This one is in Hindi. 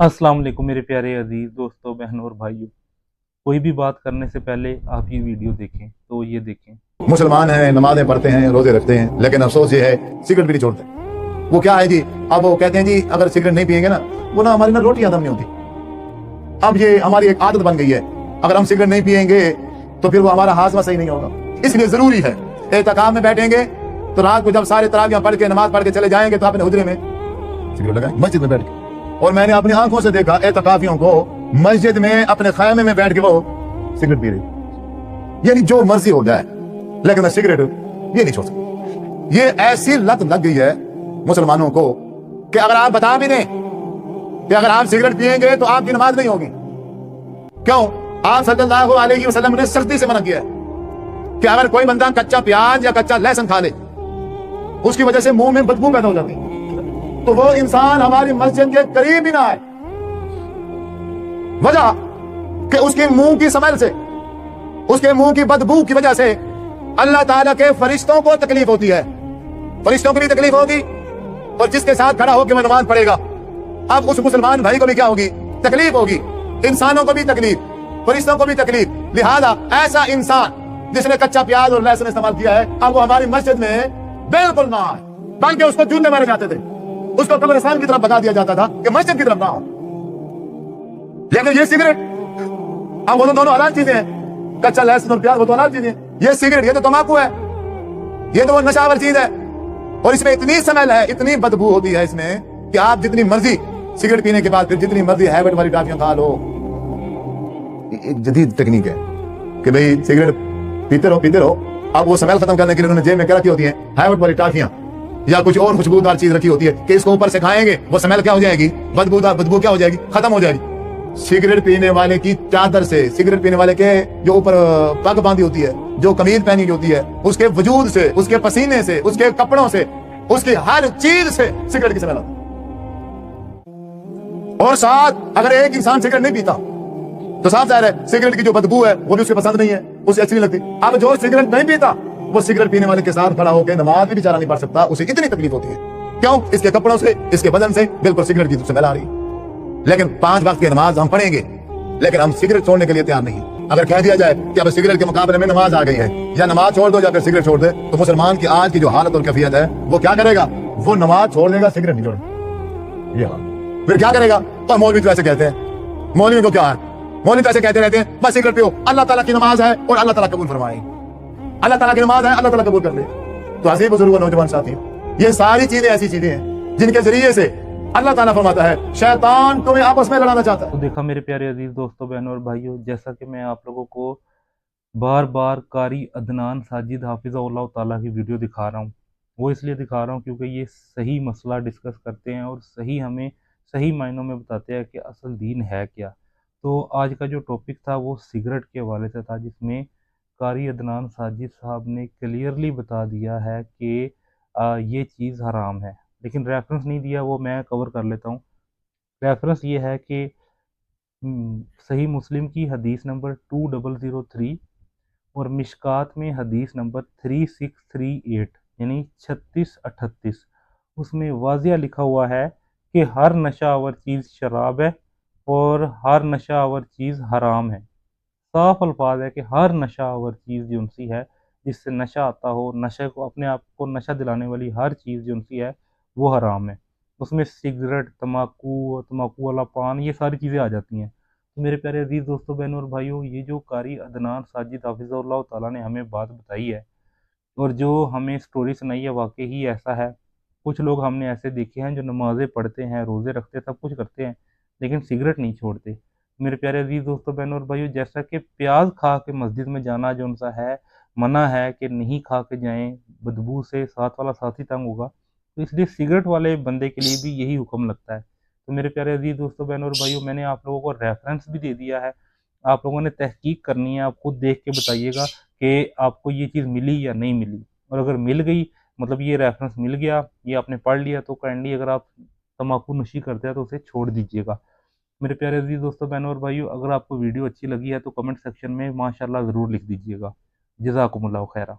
अस्सलाम वालेकुम मेरे प्यारे अजीज दोस्तों, बहनों और भाइयों। कोई भी बात करने से पहले आप ये वीडियो देखें, तो ये देखें। मुसलमान हैं, नमाजें पढ़ते हैं, रोजे रखते हैं, लेकिन अफसोस ये है सिगरेट भी नहीं छोड़ते। वो क्या है जी, अब वो कहते हैं जी अगर सिगरेट नहीं पिएंगे ना, वो ना हमारी ना रोटी हजम नहीं होती। अब ये हमारी एक आदत बन गई है, अगर हम सिगरेट नहीं पिएंगे तो फिर वो हमारा हाजमा सही नहीं होगा। इसलिए जरूरी है एहतिकाफ में बैठेंगे तो रात को जब सारे तरावियां पढ़ के नमाज पढ़ के चले जाएंगे तो अपने हुजरे में सिगरेट लगाएं, मस्जिद में बैठ के। और मैंने अपनी आंखों से देखा एहतिकाफियों को मस्जिद में अपने खैमे में बैठ के वो सिगरेट पी रही। यानी जो मर्जी हो जाए लेकिन मैं सिगरेट ये नहीं छोड़ सकता। ये ऐसी लत लग गई है मुसलमानों को कि अगर आप बता भी दें कि अगर आप सिगरेट पिएंगे तो आपकी नमाज नहीं होगी। क्यों? आप सल्लल्लाहु अलैहि वसल्लम ने सख्ती से मना किया है कि अगर कोई बंदा कच्चा प्याज या कच्चा लहसुन खा ले, उसकी वजह से मुंह में बदबू पैदा हो जाती है, तो वो इंसान हमारी मस्जिद के करीब ही ना आए। वजह कि उसके मुंह की स्मेल से, उसके मुंह की बदबू की वजह से अल्लाह ताला के फरिश्तों को तकलीफ होती है। फरिश्तों को भी तकलीफ होगी और जिसके साथ खड़ा होकर वो नमाज पढ़ेगा, अब उस मुसलमान भाई को भी क्या होगी? तकलीफ होगी। इंसानों को भी तकलीफ, फरिश्तों को भी तकलीफ। लिहाजा ऐसा इंसान जिसने कच्चा प्याज और लहसुन इस्तेमाल किया है, अब वो हमारी मस्जिद में बिल्कुल ना आए, बल्कि उसको जूते मारे जाते थे, उसको कब्रिस्तान की तरफ बता दिया जाता था कि मस्जिद की तरफ ना आओ। लेकिन ये सिगरेट, अब वो तो दोनों अलग चीजें हैं, कच्चा लहसुन और प्याज वो तो अलग चीजें हैं। ये सिगरेट, ये तो तंबाकू है, ये तो वो नशावर चीज है और इसमें इतनी स्मेल है, इतनी बदबू होती है इसमें कि आप जितनी मर्जी सिगरेट पीने के बाद फिर जितनी मर्जी हैबिट वाली टाफियां खा लो। एक जदीद टेक्निक है कि भाई सिगरेट पीते रहो। अब वो स्मेल खत्म करने के लिए उन्होंने जेब में क्या रखी होती है? हैबिट वाली टाफियां या कुछ और खुशबूदार चीज रखी होती है कि इसको ऊपर से खाएंगे वो स्मेल क्या हो जाएगी? बदबू क्या हो जाएगी? खत्म हो जाएगी। सिगरेट पीने वाले की चादर से, सिगरेट पीने वाले के जो ऊपर पग बांधी होती है, जो कमीज पहनी होती है, उसके वजूद से, उसके पसीने से, उसके कपड़ों से, उसकी हर चीज से सिगरेट की स्मेल आती है। और साथ अगर एक इंसान सिगरेट नहीं पीता तो साफ जाहिर है सिगरेट की जो बदबू है वो भी उसे पसंद नहीं है, उसे अच्छी नहीं लगती। अब जो सिगरेट नहीं पीता वो सिगरेट पीने वाले के साथ खड़ा होकर नमाज भी बेचारा नहीं पढ़ सकता, उसे इतनी तकलीफ होती है। क्यों? इसके कपड़ों से, इसके बदन से बिल्कुल सिगरेट की स्मेल आ रही है। लेकिन 5 वक्त की नमाज हम पढ़ेंगे, लेकिन हम सिगरेट छोड़ने के लिए तैयार नहीं। अगर कह दिया जाए कि अब सिगरेट के मुकाबले में नमाज आ गई है, या नमाज छोड़ दो या फिर सिगरेट छोड़ दे, तो मुसलमान की आज की जो हालत और कैफियत है वो क्या करेगा? वो नमाज छोड़ देगा, सिगरेट नहीं छोड़ेगा। ये हाल फिर क्या करेगा? और मौलवी तो ऐसे कहते हैं, मौलवी को क्या है, मौलवी तो ऐसे कहते रहते हैं बस सिगरेट पियो, अल्लाह ताला की नमाज है और अल्लाह ताला कबूल फरमाए, अल्लाह ताला की नमाज है, अल्लाह ताला कबूल कर ले। तो अजीब बुजुर्ग नौजवान साथी, ये सारी चीजें ऐसी चीजें हैं जिनके जरिए से अल्लाह ताला फरमाता है शैतान तुम्हें आपस में लड़ाना चाहता है। तो देखा मेरे प्यारे अजीज दोस्तों, बहनों और भाइयों, जैसा कि मैं आप लोगों को बार बार कारी अदनान साजिद हाफिज़हुल्लाह ताला की वीडियो दिखा रहा हूँ, वो इसलिए दिखा रहा हूँ क्योंकि ये सही मसला डिस्कस करते हैं और सही हमें सही मायनों में बताते हैं कि असल दीन है क्या। तो आज का जो टॉपिक था वो सिगरेट के हवाले से था, जिसमें कारी अदनान साजिद साहब ने क्लियरली बता दिया है कि ये चीज़ हराम है, लेकिन रेफरेंस नहीं दिया, वो मैं कवर कर लेता हूँ। रेफरेंस ये है कि सही मुस्लिम की हदीस नंबर 2003 और मिशकात में हदीस नंबर 3638 यानी 3638, उसमें वाजिया लिखा हुआ है कि हर नशावर चीज़ शराब है और हर नशावर चीज़ हराम है। साफ अल्फाज है कि हर नशावर चीज़ जो उनसी है, जिससे नशा आता हो, नशे को, अपने आप को नशा दिलाने वाली हर चीज़ जो उनसी है वो हराम है। उसमें सिगरेट, तम्बाकू, तम्बाकू वाला पान, ये सारी चीज़ें आ जाती हैं। तो मेरे प्यारे अजीज़ दोस्तों, बहनों और भाइयों, ये जो कारी अदनान साजिद हाफिज़हुल्लाह ताला ने हमें बात बताई है और जो हमें स्टोरी सुनाई है, वाकई ही ऐसा है। कुछ लोग हमने ऐसे देखे हैं जो नमाज़ें पढ़ते हैं, रोज़े रखते हैं, सब कुछ करते हैं, लेकिन सिगरेट नहीं छोड़ते। मेरे प्यारे अजीज़ दोस्तों, बहनों और भाइयों, जैसा कि प्याज खा के मस्जिद में जाना जो उनसा है, मना है कि नहीं खा के जाएं, बदबू से साथ वाला साथी तंग होगा, तो इसलिए सिगरेट वाले बंदे के लिए भी यही हुक्म लगता है। तो मेरे प्यारे अजीज़ दोस्तों, बहनों और भाइयों, मैंने आप लोगों को रेफरेंस भी दे दिया है, आप लोगों ने तहकीक करनी है, आप खुद देख के बताइएगा कि आपको ये चीज़ मिली या नहीं मिली। और अगर मिल गई, मतलब ये रेफरेंस मिल गया, ये आपने पढ़ लिया, तो काइंडली अगर आप तम्बाकू नशी करते हैं तो उसे छोड़ दीजिएगा। मेरे प्यारे अजीज दोस्तों, बहनों और भाइयों, अगर आपको वीडियो अच्छी लगी है तो कमेंट सेक्शन में माशाल्लाह ज़रूर लिख दीजिएगा। जज़ाकुमुल्लाह खैरा।